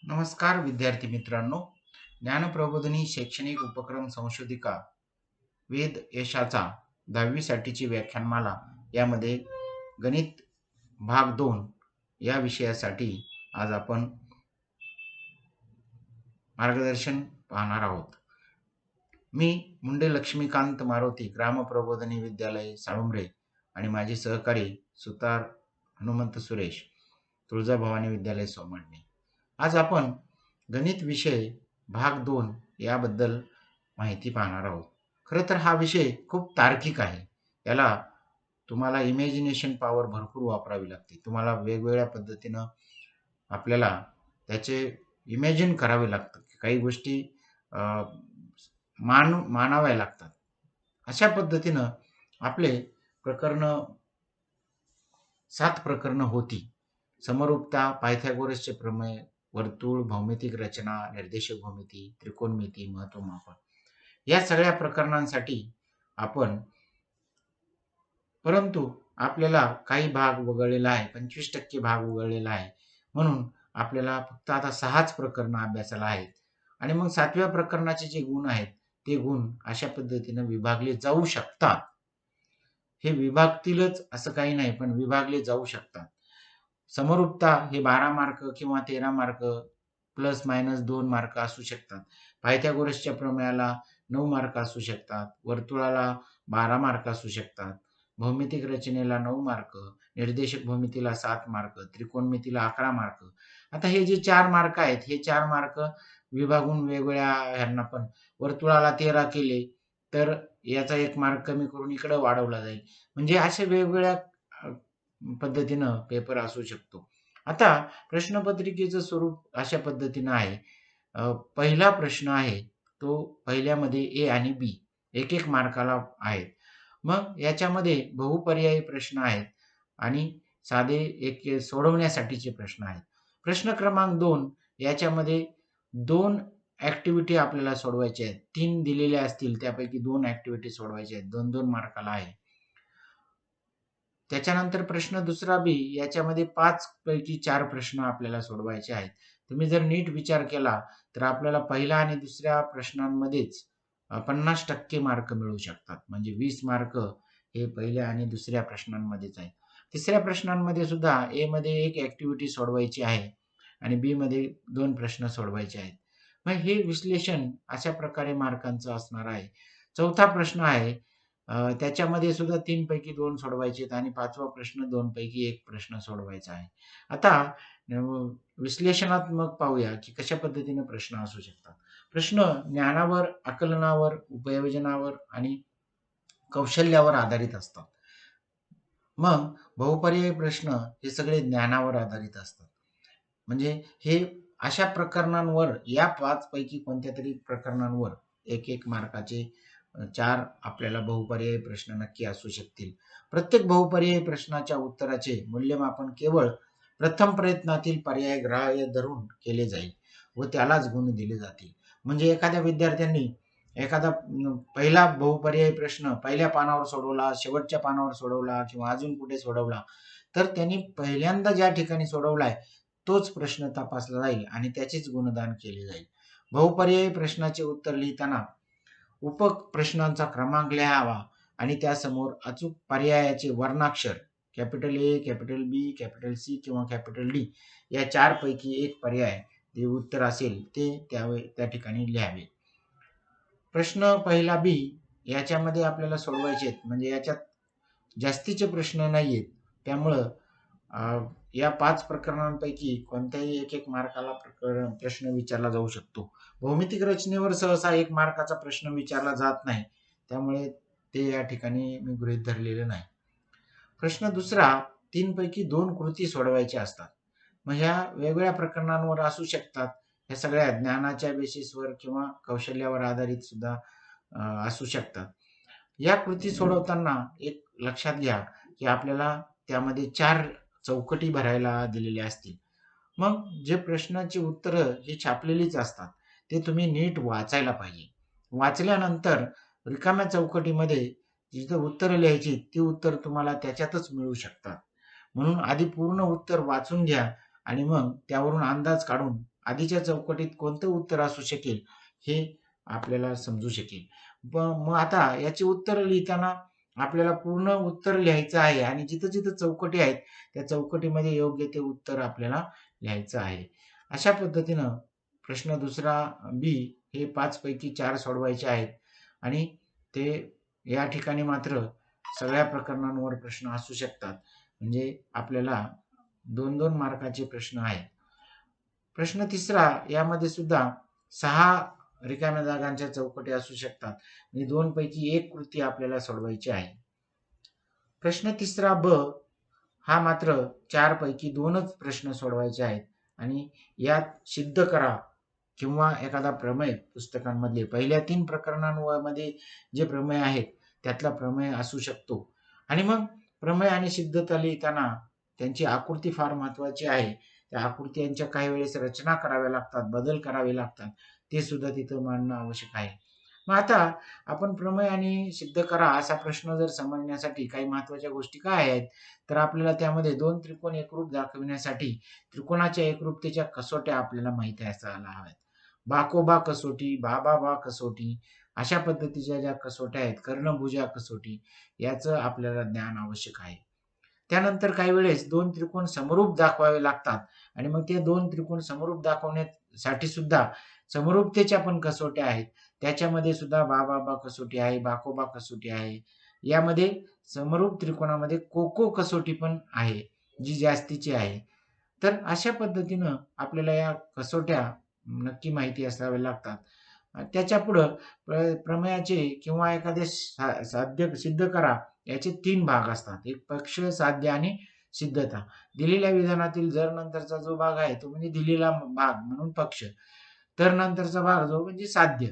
नमस्कार विद्यार्थी मित्रांनो. ज्ञानप्रबोधिनी शैक्षणिक उपक्रम संशोधिका वेद यशाचा 10वी साठीची व्याख्यानमाला यामध्ये गणित भाग 2 या विषयासाठी आज आपण मार्गदर्शन पाहणार आहोत. मी मुंडे लक्ष्मीकांत मारुती, ग्रामप्रबोधिनी विद्यालय साळुंबरे आणि माझे सहकारी सुतार हनुमंत सुरेश, तुळजाभवानी विद्यालय सोमडणे. आज आपण गणित विषय भाग 2 याबद्दल माहिती पाहणार आहोत. खरं तर हा विषय खूप तार्किक आहे. याला तुम्हाला इमॅजिनेशन पॉवर भरपूर वापरावी लागते. तुम्हाला वेगवेगळ्या पद्धतीनं आपल्याला त्याचे इमॅजिन करावे लागतं. काही गोष्टी अ, मानाव्या लागतात. अशा पद्धतीनं आपले प्रकरणं 7 प्रकरणं होती. समरूपता, पायथागोरसचे प्रमेय, वर्तुळ, भौमितिक रचना, निर्देशक भूमिती, त्रिकोणमिती, महत्त्वमापन या सगळ्या प्रकरणांसाठी आपण परंतु आपल्याला काही भाग वगळलेला आहे. 25% भाग वगळलेला आहे. म्हणून आपल्याला फक्त आता 6च प्रकरणं अभ्यासायला आहेत आणि मग 7व्या प्रकरणाचे जे गुण आहेत, ते गुण अशा पद्धतीनं विभागले जाऊ शकतात. हे विभागतीलच असं काही नाही, पण विभागले जाऊ शकतात. समरूपता हे 12 मार्क किंवा 13 मार्क प्लस मायनस 2 मार्क असू शकतात. पायथागोरसच्या प्रमेयाला 9 मार्क असू शकतात. वर्तुळाला 12 मार्क असू शकतात. भौमितिक रचनेला 9 मार्क, निर्देशक भूमितीला 7 मार्क, त्रिकोणमितीला 11 मार्क. आता हे जे 4 मार्क आहेत, हे 4 मार्क विभागून वेगवेगळ्या ह्यांना पण वर्तुळाला 13 केले, तर याचा 1 मार्क कमी करून इकडं वाढवला जाईल. म्हणजे अशा वेगवेगळ्या अ, पद्धतीनं पेपर असू शकतो. आता प्रश्नपत्रिकेचं स्वरूप अशा पद्धतीनं आहे. पहिला प्रश्न आहे, तो पहिल्यामध्ये ए आणि बी 1-1 मार्काला आहेत. मग याच्यामध्ये बहुपर्यायी प्रश्न आहेत आणि साधे एक सोडवण्यासाठीचे प्रश्न आहेत. प्रश्न क्रमांक 2 याच्यामध्ये 2 ॲक्टिव्हिटी आपल्याला सोडवायच्या आहेत. 3 दिलेल्या असतील त्यापैकी 2 ॲक्टिव्हिटी सोडवायच्या आहेत. 2-2 मार्काला आहे. त्याच्यानंतर प्रश्न दुसरा बी याच्यामध्ये 5 पैकी 4 प्रश्न आपल्याला सोडवायचे आहेत. तुम्ही जर नीट विचार केला तर आपल्याला पहिल्या आणि दुसऱ्या प्रश्नांमध्येच 50% मार्क मिळू शकतात. म्हणजे 20 मार्क हे पहिल्या आणि दुसऱ्या प्रश्नांमध्येच आहेत. तिसऱ्या प्रश्नांमध्ये सुद्धा ए मध्ये 1 ॲक्टिव्हिटी सोडवायची आहे आणि बी मध्ये 2 प्रश्न सोडवायचे आहेत. मग हे विश्लेषण अशा प्रकारे मार्कांचं असणार आहे. चौथा प्रश्न आहे त्याच्यामध्ये सुद्धा 3 पैकी 2 सोडवायचे आहेत आणि 5वा प्रश्न 2 पैकी 1 प्रश्न सोडवायचा आहे. आता अ, विश्लेषणात्मक पाहूया, की कशा पद्धतीने प्रश्न असू शकतात. प्रश्न ज्ञानावर, आकलनावर, उपयोजनावर आणि कौशल्यावर आधारित असतात. मग बहुपर्यायी प्रश्न हे सगळे ज्ञानावर आधारित असतात. म्हणजे हे अशा प्रकरणांवर या 5 पैकी कोणत्यातरी प्रकरणांवर 1-1 मार्काचे 4 आपल्याला बहुपर्यायी प्रश्न नक्की असू शकतील. प्रत्येक बहुपर्यायी प्रश्नाच्या उत्तराचे मूल्यमापन केवळ प्रथम प्रयत्नातील पर्याय ग्राह्य धरून केले जाईल व त्यालाच गुण दिले जातील. म्हणजे एखाद्या विद्यार्थ्यांनी एखादा पहिला बहुपर्यायी प्रश्न पहिल्या पानावर सोडवला, शेवटच्या पानावर सोडवला किंवा अजून कुठे सोडवला, तर त्यांनी पहिल्यांदा ज्या ठिकाणी सोडवलाय तोच प्रश्न तपासला जाईल आणि त्याचेच गुणदान केले जाईल. बहुपर्यायी प्रश्नाचे उत्तर लिहिताना प्रश्नांचा क्रमांक लिहावा आणि त्यासमोर अचूक पर्यायाचे वर्णाक्षर capital A, capital B, capital C किंवा कॅपिटल डी या 4 पैकी एक पर्याय जे उत्तर असेल ते त्या ठिकाणी लिहावे. प्रश्न पहिला बी याच्यामध्ये आपल्याला सोडवायचे आहेत. म्हणजे याच्यात जास्तीचे प्रश्न नाहीयेत. त्यामुळं या 5 प्रकरणांपैकी कोणत्याही 1-1 मार्काला प्रश्न विचारला जाऊ शकतो. भौमितिक रचनेवर सहसा 1 मार्काचा प्रश्न विचारला जात नाही. त्यामुळे ते या ठिकाणी मी गृहीत धरलेलं नाही. प्रश्न दुसरा 3 पैकी 2 कृती सोडवायच्या असतात. मग ह्या वेगवेगळ्या प्रकरणांवर असू शकतात. ह्या सगळ्या ज्ञानाच्या बेसिसवर किंवा कौशल्यावर आधारित सुद्धा असू शकतात. या कृती सोडवताना एक लक्षात घ्या, की आपल्याला त्यामध्ये 4 चौकटी भरायला दिलेल्या असतील. मग जे प्रश्नाची उत्तरं ही छापलेलीच असतात. ते तुम्ही नीट वाचायला पाहिजे. वाचल्यानंतर रिकाम्या चौकटीमध्ये जिथं उत्तरं लिहायची, ती उत्तर तुम्हाला त्याच्यातच मिळू शकतात. म्हणून आधी पूर्ण उत्तर वाचून घ्या आणि मग त्यावरून अंदाज काढून आधीच्या चौकटीत कोणतं उत्तर असू शकेल हे आपल्याला समजू शकेल. मग आता याची उत्तरं लिहिताना आपल्याला पूर्ण उत्तर लिहायचं आहे आणि जिथं जिथं चौकटी आहेत त्या चौकटीमध्ये योग्य ते उत्तर आपल्याला लिहायचं आहे. अशा पद्धतीनं प्रश्न दुसरा बी हे 5 पैकी 4 सोडवायचे आहेत आणि ते या ठिकाणी मात्र सगळ्या प्रकरणांवर प्रश्न असू शकतात. म्हणजे आपल्याला 2-2 मार्काचे प्रश्न आहेत. प्रश्न तिसरा यामध्ये सुद्धा 6 रिकाम्या जागांच्या चौकटी असू शकतात. म्हणजे 2 पैकी 1 कृती आपल्याला सोडवायची आहे. प्रश्न तिसरा ब हा मात्र 4 पैकी 2च प्रश्न सोडवायचे आहेत आणि यात सिद्ध करा किंवा एखादा प्रमेय पुस्तकांमधले पहिल्या 3 प्रकरणांमध्ये जे प्रमेय आहेत त्यातला प्रमेय असू शकतो. आणि मग प्रमेय आणि सिद्धता लिहिताना त्यांची आकृती फार महत्वाची आहे. त्या आकृत्यांच्या काही वेळेस रचना कराव्या लागतात, बदल करावे लागतात. ते सुद्धा तिथं मांडणं आवश्यक आहे. मग आता आपण प्रमेय आणि सिद्ध करा असा प्रश्न जर समजण्यासाठी काही महत्वाच्या गोष्टी काय आहेत, तर आपल्याला त्यामध्ये 2 त्रिकोण एकरूप दाखविण्यासाठी त्रिकोणाच्या एकरूपतेच्या कसोट्या आपल्याला माहिती असायला हव्यात. बाकोबा कसोटी, बाबाबा कसोटी अशा पद्धतीच्या ज्या कसोट्या आहेत, कर्णभुजा कसोटी याचं आपल्याला ज्ञान आवश्यक आहे. त्यानंतर काही वेळेस 2 त्रिकोण समरूप दाखवावे लागतात आणि मग ते 2 त्रिकोण समरूप दाखवण्यासाठी सुद्धा समरूपतेच्या पण कसोट्या आहेत. त्याच्यामध्ये सुद्धा बाबाबा कसोटी आहे, बाकोबा कसोटी आहे. यामध्ये समरूप त्रिकोणामध्ये कोको कसोटी पण आहे, जी जास्तीची आहे. तर अशा पद्धतीनं आपल्याला या कसोट्या नक्की माहिती असाव्या लागतात. त्याच्यापुढं प्रमेयाचे किंवा एखादे साध्य सिद्ध करा याचे 3 भाग असतात. एक पक्ष, साध्य आणि सिद्धता. दिलेल्या विधानातील जर नंतरचा जो भाग आहे तो म्हणजे दिलेला भाग म्हणून पक्ष. तर नंतरचा भाग जो म्हणजे साध्य.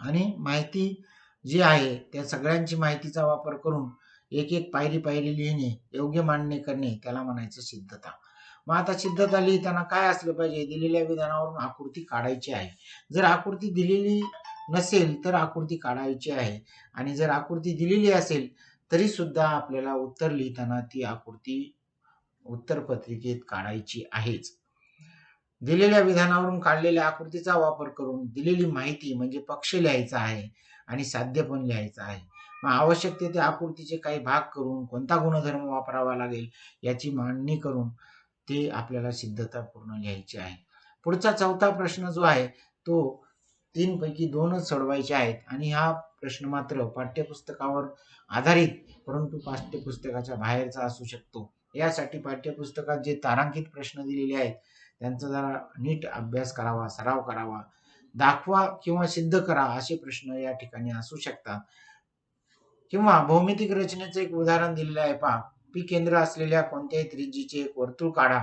आणि माहिती जी आहे त्या सगळ्यांची माहितीचा वापर करून एक एक पायरी लिहिणे, योग्य मांडणी करणे त्याला म्हणायचं सिद्धता. मग आता सिद्धता लिहिताना काय असलं पाहिजे? दिलेल्या विधानावरून आकृती काढायची आहे. जर आकृती दिलेली नसेल तर आकृती काढायची आहे आणि जर आकृती दिलेली असेल तरी सुद्धा आपल्याला उत्तर लिहिताना ती आकृती उत्तरपत्रिकेत काढायची आहेच. दिलेल्या विधानावरून काढलेल्या आकृतीचा वापर करून दिलेली माहिती म्हणजे पक्ष लिहायचा आहे आणि साध्य पण लिहायचं आहे. मग आवश्यक ते आकृतीचे काही भाग करून कोणता गुणधर्म वापरावा लागेल याची मांडणी करून ते आपल्याला सिद्धता पूर्ण लिहायची आहे. पुढचा चौथा प्रश्न जो आहे तो 3 पैकी 2च सोडवायचे आहेत आणि हा प्रश्न मात्र पाठ्यपुस्तकावर आधारित परंतु पाठ्यपुस्तकाच्या बाहेरचा असू शकतो. यासाठी पाठ्यपुस्तकात जे तारांकित प्रश्न दिलेले आहेत त्यांचा जरा नीट अभ्यास करावा, सराव करावा. दाखवा किंवा सिद्ध करा असे प्रश्न या ठिकाणी असू शकतात. किंवा भौमितिक रचनेचं एक उदाहरण दिलेलं आहे पहा. पी केंद्र असलेल्या कोणत्याही त्रिज्येचे एक वर्तुळ काढा.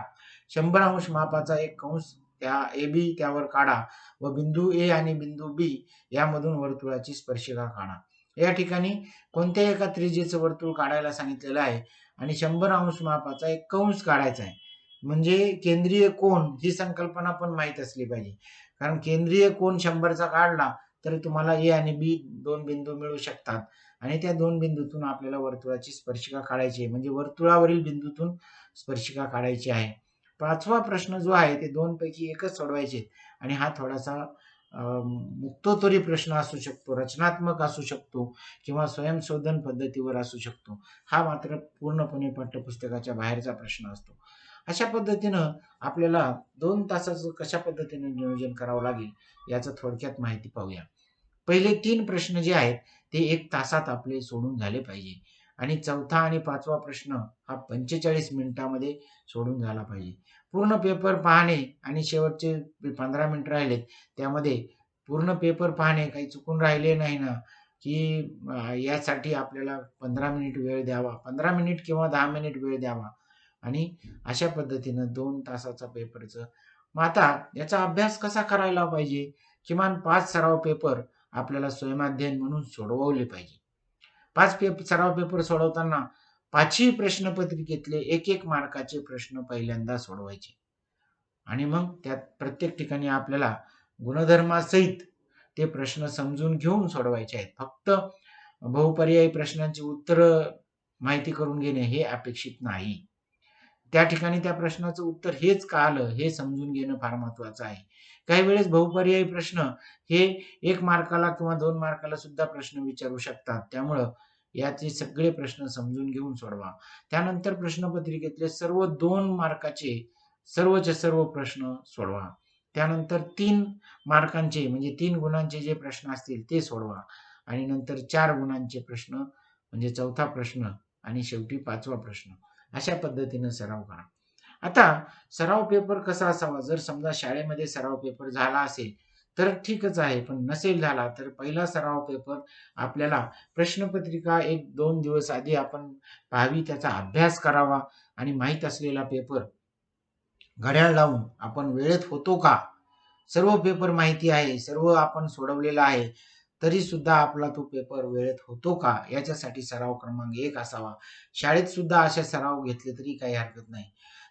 100 अंश मापाचा एक कंस त्या AB त्यावर काढा व बिंदू A आणि बिंदू B यामधून वर्तुळाची स्पर्शिका काढा. या ठिकाणी कोणत्याही एका त्रिज्येचं वर्तुळ काढायला सांगितलेलं आहे आणि 100 अंश मापाचा एक कंस काढायचा आहे. म्हणजे केंद्रीय कोन ही संकल्पना पण माहित असली पाहिजे. कारण केंद्रीय कोन 100चा काढला तर तुम्हाला A आणि B 2 बिंदू मिळू शकतात आणि त्या 2 बिंदूतून आपल्याला वर्तुळाची स्पर्शिका काढायची आहे. म्हणजे वर्तुळावरील बिंदूतून स्पर्शिका काढायची आहे. 5वा प्रश्न जो आहे ते 2 पैकी एकच सोडवायचे आणि हा थोडासा मुक्तोत्तरी प्रश्न असू शकतो, रचनात्मक असू शकतो किंवा स्वयंशोधन पद्धतीवर असू शकतो. हा मात्र पूर्णपणे पाठ्यपुस्तकाच्या बाहेरचा प्रश्न असतो. अशा पद्धतीनं आपल्याला 2 तासाचं कशा पद्धतीने नियोजन करावं लागेल याचं थोडक्यात माहिती पाहूया. पहिले 3 प्रश्न जे आहेत ते 1 तासात आपले सोडून झाले पाहिजे आणि चौथा आणि 5वा प्रश्न हा 45 मिनिटामध्ये सोडून झाला पाहिजे. पूर्ण पेपर पाहणे आणि शेवटचे 15 मिनिट राहिलेत त्यामध्ये पूर्ण पेपर पाहणे काही चुकून राहिले नाही ना, की यासाठी आपल्याला 15 मिनिट वेळ द्यावा. 15 मिनिट किंवा 10 मिनिट वेळ द्यावा आणि अशा पद्धतीनं 2 तासाचा पेपरचं. मग आता याचा अभ्यास कसा करायला पाहिजे? किमान 5 सराव पेपर आपल्याला स्वयमाध्ययन म्हणून सोडवले पाहिजे. 5 सराव पेपर सोडवताना 5ही प्रश्नपत्रिकेतले 1-1 मार्काचे प्रश्न पहिल्यांदा सोडवायचे आणि मग त्यात प्रत्येक ठिकाणी आपल्याला गुणधर्मासहित ते प्रश्न समजून घेऊन सोडवायचे आहेत. फक्त बहुपर्यायी प्रश्नांची उत्तरं माहिती करून घेणे हे अपेक्षित नाही. त्या ठिकाणी त्या प्रश्नाचं उत्तर हेच का आलं हे समजून घेणं फार महत्वाचं आहे. काही वेळेस बहुपर्यायी प्रश्न हे 1 मार्काला किंवा 2 मार्काला सुद्धा प्रश्न विचारू शकतात. त्यामुळं याचे सगळे प्रश्न समजून घेऊन सोडवा. त्यानंतर प्रश्नपत्रिकेतले सर्व 2 मार्काचे सर्वच्या सर्व प्रश्न सोडवा. त्यानंतर 3 मार्कांचे म्हणजे 3 गुणांचे जे प्रश्न असतील ते सोडवा आणि नंतर 4 गुणांचे प्रश्न म्हणजे 4था प्रश्न आणि शेवटी 5वा प्रश्न. अशा पद्धतीनं सराव करा. आता सराव पेपर कसा असावा? जर समजा शाळेमध्ये सराव पेपर झाला असेल, तर ठीकच आहे. पण नसेल झाला, तर पहिला सराव पेपर आपल्याला प्रश्नपत्रिका 1-2 दिवस आधी आपण पाहावी, त्याचा अभ्यास करावा आणि माहीत असलेला पेपर घड्याळ लावून आपण वेळेत होतो का? सर्व पेपर माहिती आहे, सर्व आपण सोडवलेलं आहे, तरी सुद्धा आपला तो पेपर वेळेत होतो का? याच्यासाठी सराव क्रमांक 1 असावा. शाळेत सुद्धा असे सराव घेतले तरी काही हरकत नाही.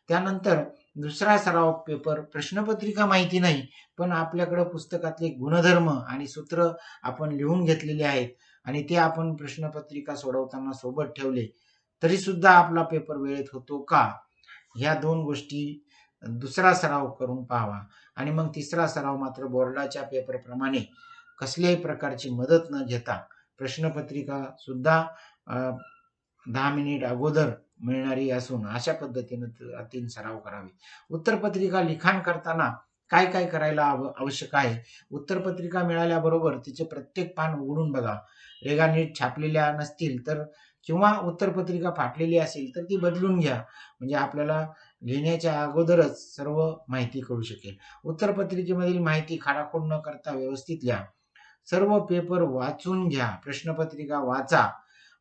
त्यानंतर दुसरा सराव पेपर प्रश्नपत्रिका माहिती नाही, पण आपल्याकडे पुस्तकातले गुणधर्म आणि सूत्र आपण लिहून घेतलेले आहेत आणि ते आपण प्रश्नपत्रिका सोडवताना सोबत ठेवले, तरी सुद्धा आपला पेपर वेळेत होतो का? ह्या 2 गोष्टी दुसरा सराव करून पाहावा आणि मग तिसरा सराव मात्र बोर्डाच्या पेपरप्रमाणे कसल्याही प्रकारची मदत न घेता प्रश्नपत्रिका सुद्धा 10 मिनिट अगोदर मिळणारी असून अशा पद्धतीनं 3 सराव करावे. उत्तरपत्रिका लिखाण करताना काय काय करायला आवश्यक आहे? उत्तरपत्रिका मिळाल्याबरोबर तिचे प्रत्येक पान उघडून बघा. रेघा नीट छापलेल्या नसतील तर किंवा उत्तरपत्रिका फाटलेली असेल तर ती बदलून घ्या. म्हणजे आपल्याला लिहिण्याच्या अगोदरच सर्व माहिती कळू शकेल. उत्तरपत्रिकेमधील माहिती खाडाखोड न करता व्यवस्थित लिहा. सर्व पेपर वाचून घ्या. प्रश्नपत्रिका वाचा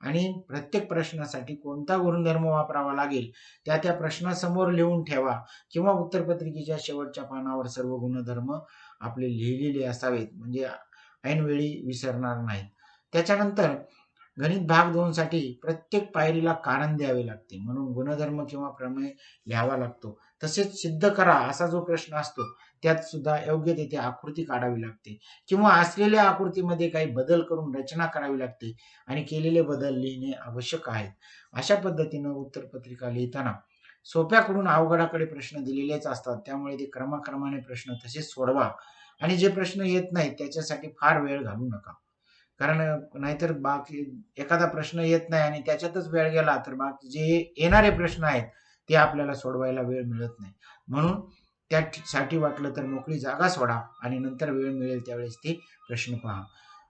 आणि प्रत्येक प्रश्नासाठी कोणता गुणधर्म वापरावा लागेल त्या त्या प्रश्नासमोर लिहून ठेवा किंवा उत्तरपत्रिकेच्या शेवटच्या पानावर सर्व गुणधर्म आपले लिहिलेले असावेत म्हणजे ऐनवेळी विसरणार नाहीत. त्याच्यानंतर गणित भाग 2 साठी प्रत्येक पायरीला कारण द्यावे लागते म्हणून गुणधर्म किंवा प्रमेय लिहावा लागतो. तसेच सिद्ध करा असा जो प्रश्न असतो त्यात सुद्धा योग्य तिथे आकृती काढावी लागते किंवा असलेल्या आकृतीमध्ये काही बदल करून रचना करावी लागते आणि केलेले बदल लिहिणे आवश्यक आहे. अशा पद्धतीनं उत्तरपत्रिका लिहिताना सोप्याकडून अवघडाकडे प्रश्न दिलेलेच असतात. त्यामुळे ते क्रमाक्रमाने प्रश्न तसेच सोडवा आणि जे प्रश्न येत नाहीत त्याच्यासाठी फार वेळ घालवू नका. कारण नाहीतर बाकी एखादा प्रश्न येत नाही आणि त्याच्यातच वेळ गेला तर बाकी जे येणारे प्रश्न आहेत ते आपल्याला सोडवायला वेळ मिळत नाही. म्हणून त्यासाठी वाटलं तर मोकळी जागा सोडा आणि नंतर वेळ मिळेल त्यावेळेस ते प्रश्न पहा.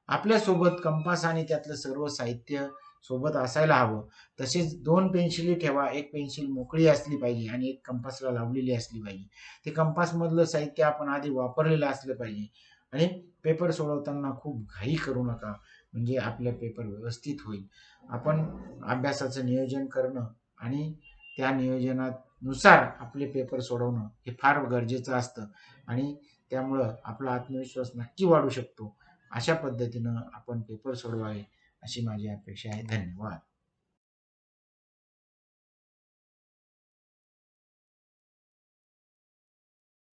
आपल्यासोबत कंपास आणि त्यातलं सर्व साहित्य सोबत असायला हवं. तसेच 2 पेन्सिली ठेवा. 1 पेन्सिल मोकळी असली पाहिजे आणि 1 कंपासला लावलेली असली पाहिजे. ते कंपासमधलं साहित्य आपण आधी वापरलेलं असलं पाहिजे आणि पेपर सोडवताना खूप घाई करू नका म्हणजे आपला पेपर व्यवस्थित होईल. आपण अभ्यासाचं नियोजन करणं आणि त्या नियोजनानुसार आपले पेपर सोडवणं हे फार गरजेचं असतं आणि त्यामुळं आपला आत्मविश्वास नक्की वाढू शकतो. अशा पद्धतीनं आपण पेपर सोडवावे अशी माझी अपेक्षा आहे. धन्यवाद.